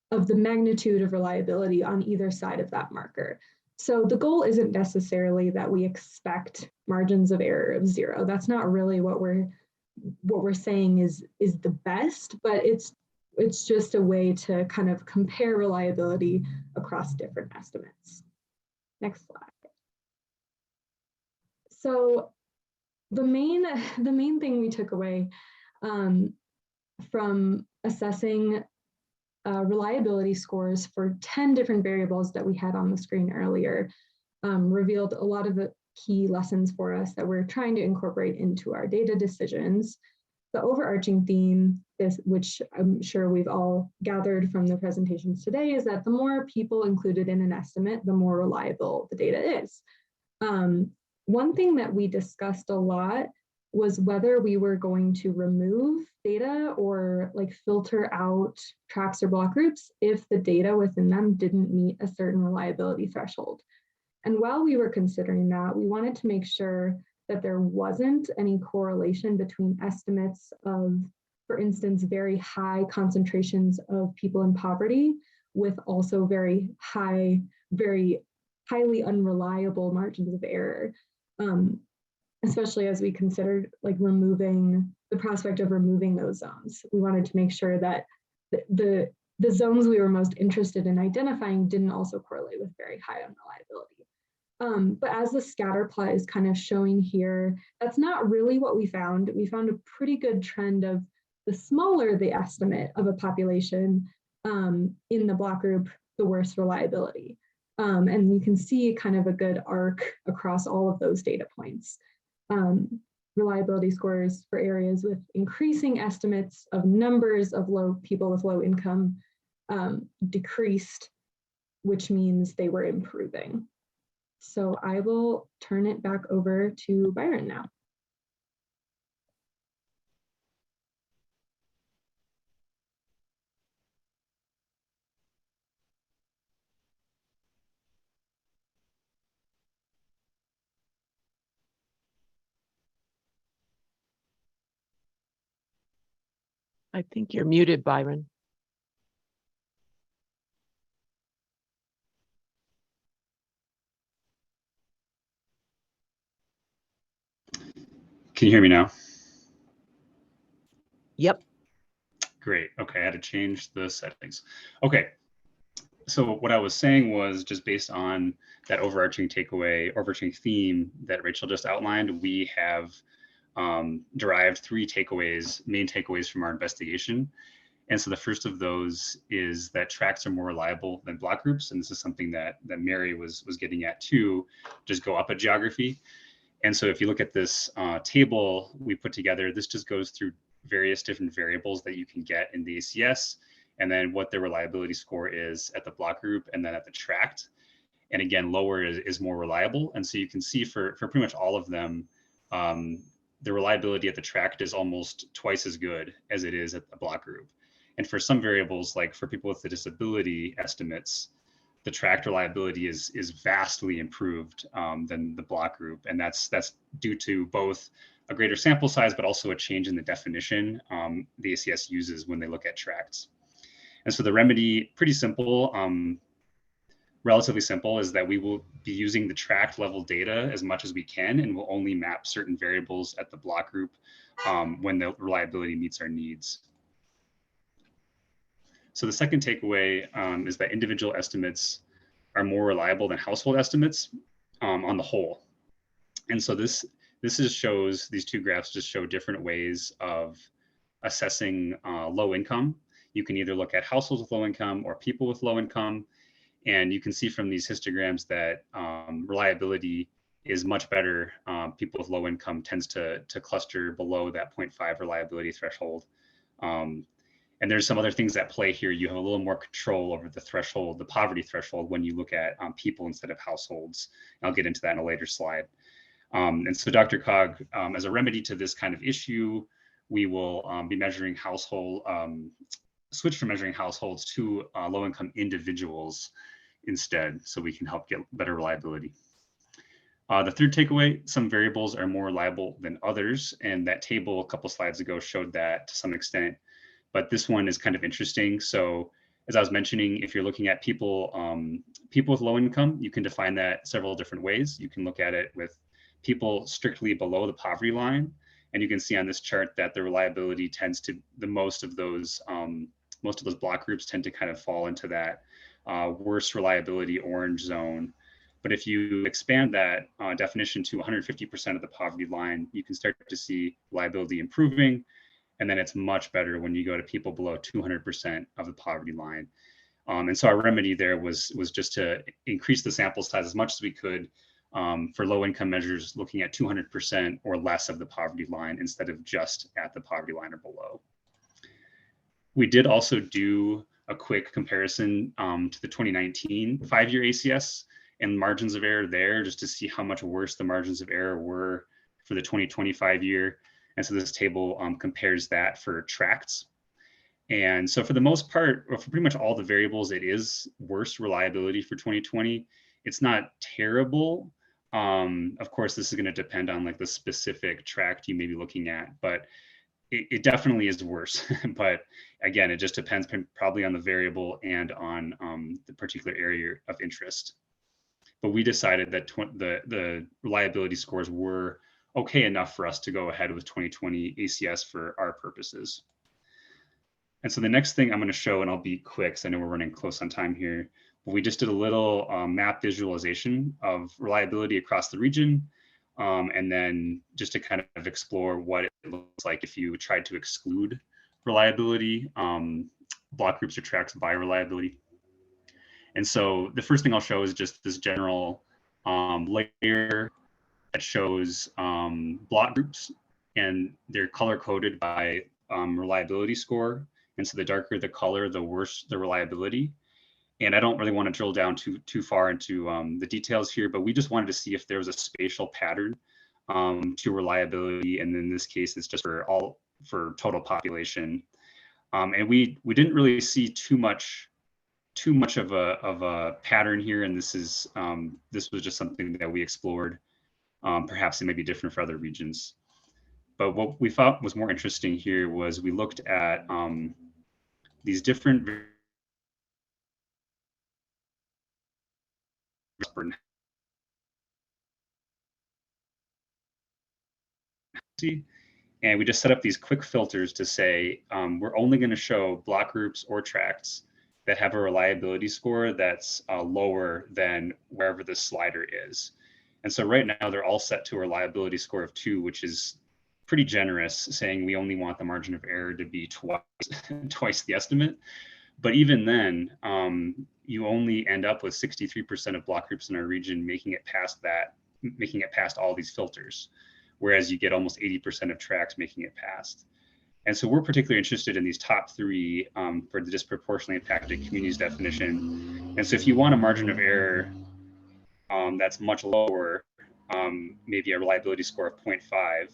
the magnitude of reliability on either side of that marker. So the goal isn't necessarily that we expect margins of error of 0. That's not really what we're saying is the best, but it's just a way to kind of compare reliability across different estimates. Next slide. So the main thing we took away from assessing reliability scores for 10 different variables that we had on the screen earlier revealed a lot of the key lessons for us that we're trying to incorporate into our data decisions. The overarching theme, which I'm sure we've all gathered from the presentations today, is that the more people included in an estimate, the more reliable the data is. One thing that we discussed a lot was whether we were going to remove data or like filter out tracts or block groups if the data within them didn't meet a certain reliability threshold. And while we were considering that, we wanted to make sure that there wasn't any correlation between estimates of, for instance, very high concentrations of people in poverty with also very highly unreliable margins of error. Especially as we considered like removing the prospect of removing those zones. We wanted to make sure that the zones we were most interested in identifying didn't also correlate with very high unreliability. But as the scatter plot is kind of showing here, that's not really what we found. We found a pretty good trend of the smaller the estimate of a population in the block group, the worse reliability. And you can see kind of a good arc across all of those data points. Reliability scores for areas with increasing estimates of numbers of people with low income decreased, which means they were improving. So I will turn it back over to Byron now. I think you're muted, Byron. Can you hear me now? Yep. Great. Okay, I had to change the settings. Okay. So what I was saying was just based on that overarching takeaway, overarching theme that Rachel just outlined, we have derived 3 main takeaways from our investigation. And so the first of those is that tracts are more reliable than block groups. And this is something that Mary was getting at too, just go up a geography. And so if you look at this table we put together, this just goes through various different variables that you can get in the ACS, and then what the reliability score is at the block group and then at the tract. And again, lower is more reliable. And so you can see for pretty much all of them, the reliability at the tract is almost twice as good as it is at the block group. And for some variables, like for people with the disability estimates, the tract reliability is vastly improved than the block group. And that's due to both a greater sample size, but also a change in the definition the ACS uses when they look at tracts. And so the remedy, pretty simple, relatively simple, is that we will be using the tract level data as much as we can, and we'll only map certain variables at the block group when the reliability meets our needs. So the second takeaway is that individual estimates are more reliable than household estimates on the whole. And so this shows, these two graphs just show different ways of assessing low income. You can either look at households with low income or people with low income. And you can see from these histograms that reliability is much better. People with low income tends to cluster below that 0.5 reliability threshold. And there's some other things at play here. You have a little more control over the threshold, the poverty threshold, when you look at people instead of households. And I'll get into that in a later slide. And so Dr. Cog, as a remedy to this kind of issue, we will be measuring switch from measuring households to low-income individuals instead, so we can help get better reliability. The third takeaway, some variables are more reliable than others, and that table a couple slides ago showed that to some extent, but this one is kind of interesting. So as I was mentioning, if you're looking at people with low income, you can define that several different ways. You can look at it with people strictly below the poverty line, and you can see on this chart that the reliability tends to, most of those block groups tend to kind of fall into that worse reliability orange zone. But if you expand that definition to 150% of the poverty line, you can start to see reliability improving. And then it's much better when you go to people below 200% of the poverty line. And so our remedy there was just to increase the sample size as much as we could for low income measures, looking at 200% or less of the poverty line instead of just at the poverty line or below. We did also do a quick comparison to the 2019 5-year ACS and margins of error there, just to see how much worse the margins of error were for the 2025 year. And so this table compares that for tracts. And so for the most part, or for pretty much all the variables, it is worse reliability for 2020. It's not terrible. Of course, this is going to depend on like the specific tract you may be looking at, but it definitely is worse. But again, it just depends probably on the variable and on the particular area of interest. But we decided that the reliability scores were okay enough for us to go ahead with 2020 ACS for our purposes. And so the next thing I'm going to show, and I'll be quick because I know we're running close on time here, but we just did a little map visualization of reliability across the region. And then just to kind of explore what it looks like if you tried to exclude reliability, block groups or tracts by reliability. And so the first thing I'll show is just this general layer that shows block groups, and they're color coded by reliability score. And so the darker the color, the worse the reliability. And I don't really want to drill down too far into the details here, but we just wanted to see if there was a spatial pattern to reliability. And in this case, it's just for total population. And we didn't really see too much of a pattern here. And this was just something that we explored. Perhaps it may be different for other regions. But what we thought was more interesting here was we looked at these different and we just set up these quick filters to say we're only going to show block groups or tracts that have a reliability score that's lower than wherever the slider is. And so right now they're all set to a reliability score of 2, which is pretty generous, saying we only want the margin of error to be twice the estimate. But even then, you only end up with 63% of block groups in our region making it past all these filters, whereas you get almost 80% of tracts making it past. And so we're particularly interested in these top 3 for the disproportionately impacted communities definition. And so if you want a margin of error that's much lower, maybe a reliability score of 0.5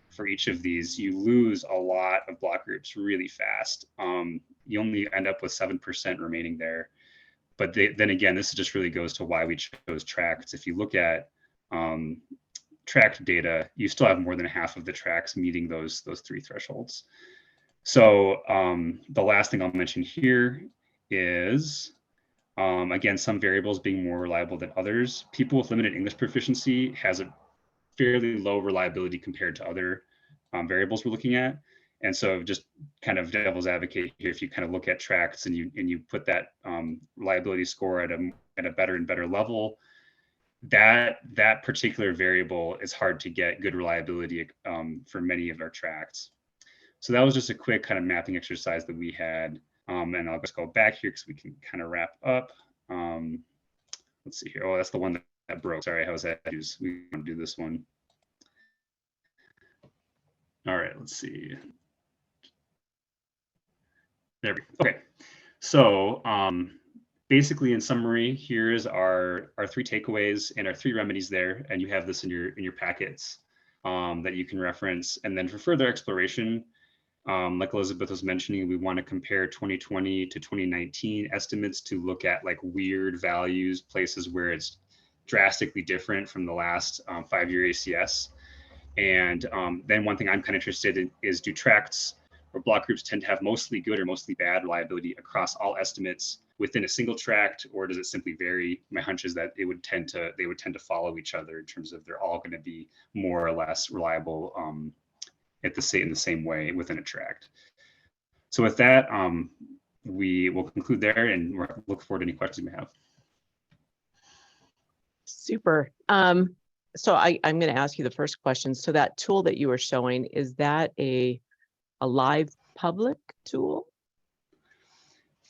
for each of these, you lose a lot of block groups really fast. You only end up with 7% remaining there. But then again, this just really goes to why we chose tracts. If you look at tracked data, you still have more than half of the tracks meeting those three thresholds. So the last thing I'll mention here is, again, some variables being more reliable than others. People with limited English proficiency has a fairly low reliability compared to other variables we're looking at. And so just kind of devil's advocate here, if you kind of look at tracts and you put that reliability score at a better and better level, that particular variable is hard to get good reliability for many of our tracts. So that was just a quick kind of mapping exercise that we had. And I'll just go back here because we can kind of wrap up. Let's see here. Oh, that's the one that broke. Sorry, how was that? We want to do this one. All right, let's see. There we go. Okay. So basically, in summary, here's our three takeaways and our three remedies there. And you have this in your packets that you can reference. And then for further exploration, like Elizabeth was mentioning, we want to compare 2020 to 2019 estimates to look at like weird values, places where it's drastically different from the last 5-year ACS. And then one thing I'm kind of interested in is, do tracts or block groups tend to have mostly good or mostly bad reliability across all estimates within a single tract, or does it simply vary? My hunch is that they would tend to follow each other in terms of they're all going to be more or less reliable in the same way within a tract. So with that, we will conclude there, and we're looking forward to any questions you may have. Super. So I'm going to ask you the first question. So that tool that you were showing, is that a live public tool?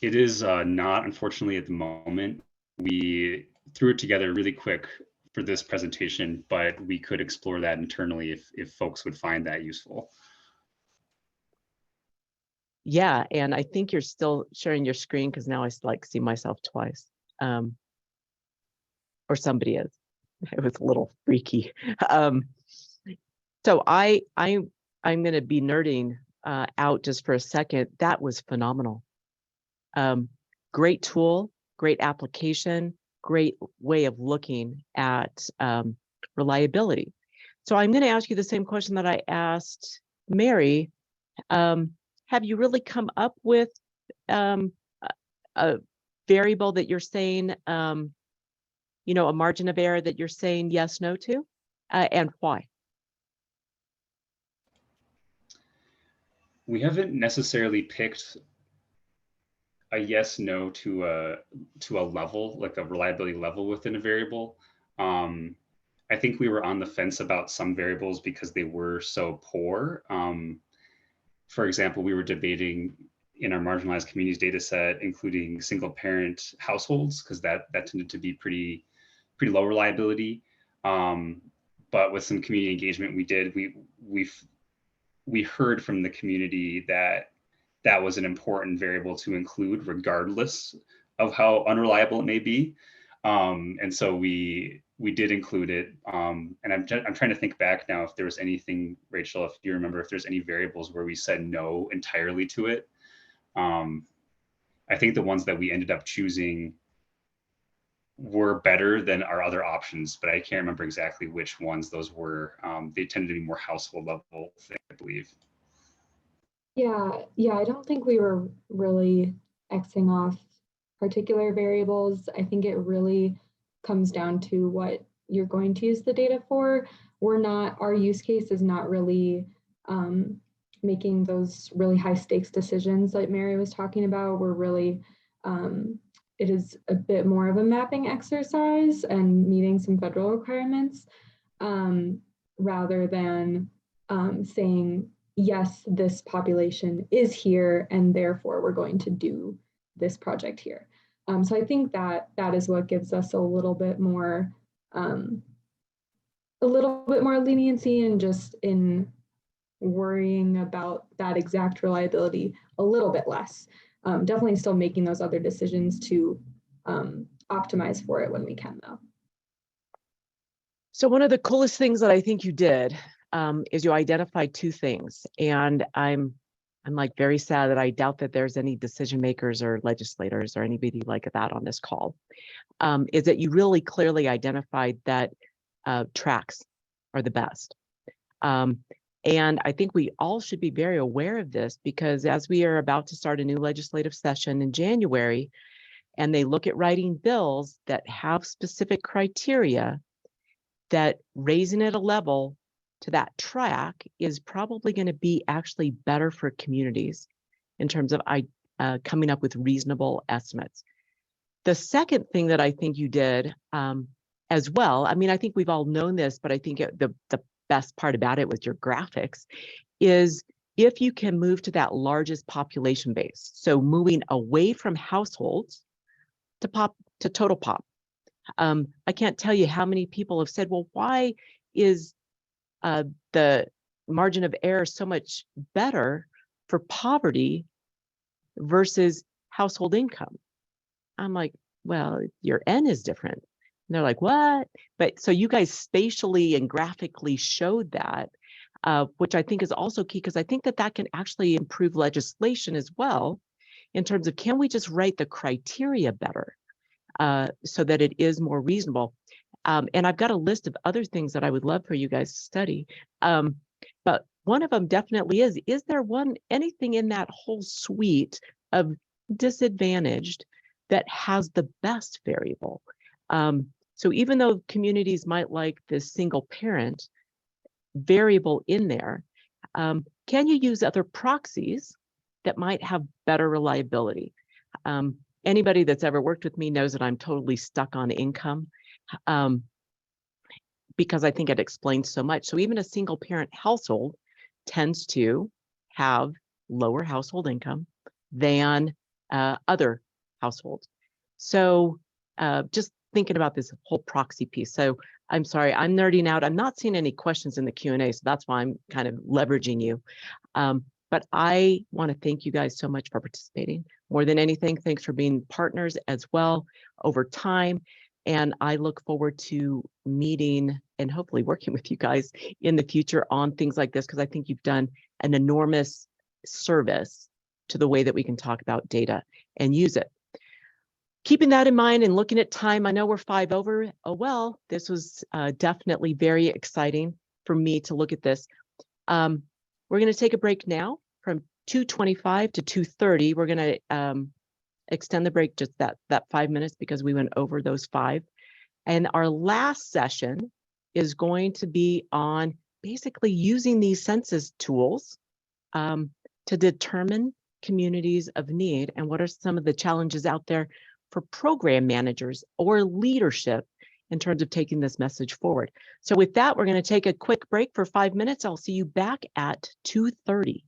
It is not, unfortunately, at the moment. We threw it together really quick for this presentation, but we could explore that internally if folks would find that useful. Yeah, and I think you're still sharing your screen because now I like see myself twice, or somebody is. It was a little freaky. So I'm going to be nerding out just for a second. That was phenomenal. Great tool, great application, great way of looking at reliability. So I'm going to ask you the same question that I asked Mary. Have you really come up with a variable that you're saying, a margin of error that you're saying yes, no to, and why? We haven't necessarily picked a yes, no to a level, like a reliability level within a variable. I think we were on the fence about some variables because they were so poor. For example, we were debating in our marginalized communities data set, including single parent households, because that tended to be pretty low reliability. But with some community engagement we heard from the community that was an important variable to include regardless of how unreliable it may be. And so we did include it. And I'm trying to think back now if there was anything, Rachel, if you remember, if there's any variables where we said no entirely to it. I think the ones that we ended up choosing were better than our other options, but I can't remember exactly which ones those were. They tended to be more household level, I believe. Yeah, I don't think we were really Xing off particular variables. I think it really comes down to what you're going to use the data for. Our use case is not really making those really high stakes decisions like Mary was talking about. We're really, it is a bit more of a mapping exercise and meeting some federal requirements rather than saying, yes, this population is here and therefore we're going to do this project here. So I think that is what gives us a little bit more leniency and just in worrying about that exact reliability a little bit less. Definitely still making those other decisions to optimize for it when we can, though. So one of the coolest things that I think you did is you identified two things, and I'm like very sad that I doubt that there's any decision makers or legislators or anybody like that on this call. Is that you really clearly identified that tracks are the best. And I think we all should be very aware of this, because as we are about to start a new legislative session in January, and they look at writing bills that have specific criteria, that raising it a level to that track is probably going to be actually better for communities in terms of coming up with reasonable estimates. The second thing that I think you did as well, I mean, I think we've all known this, but I think the best part about it with your graphics is if you can move to that largest population base. So moving away from households to total pop. I can't tell you how many people have said, well, why is the margin of error so much better for poverty versus household income? I'm like, well, your N is different. And they're like, what? But so you guys spatially and graphically showed that, which I think is also key, because I think that can actually improve legislation as well, in terms of, can we just write the criteria better so that it is more reasonable? And I've got a list of other things that I would love for you guys to study. But one of them definitely is there anything in that whole suite of disadvantaged that has the best variable? So even though communities might like this single parent variable in there, can you use other proxies that might have better reliability? Anybody that's ever worked with me knows that I'm totally stuck on income, because I think it explains so much. So even a single parent household tends to have lower household income than other households. So just thinking about this whole proxy piece. So I'm sorry, I'm nerding out. I'm not seeing any questions in the Q&A, so that's why I'm kind of leveraging you. But I want to thank you guys so much for participating. More than anything, thanks for being partners as well over time. And I look forward to meeting and hopefully working with you guys in the future on things like this, because I think you've done an enormous service to the way that we can talk about data and use it. Keeping that in mind and looking at time, I know we're 5 over. Oh, well, this was definitely very exciting for me to look at this. We're going to take a break now from 2:25 to 2:30. We're going to extend the break just that 5 minutes because we went over those 5. And our last session is going to be on basically using these census tools to determine communities of need and what are some of the challenges out there for program managers or leadership in terms of taking this message forward. So with that, we're going to take a quick break for 5 minutes. I'll see you back at 2:30.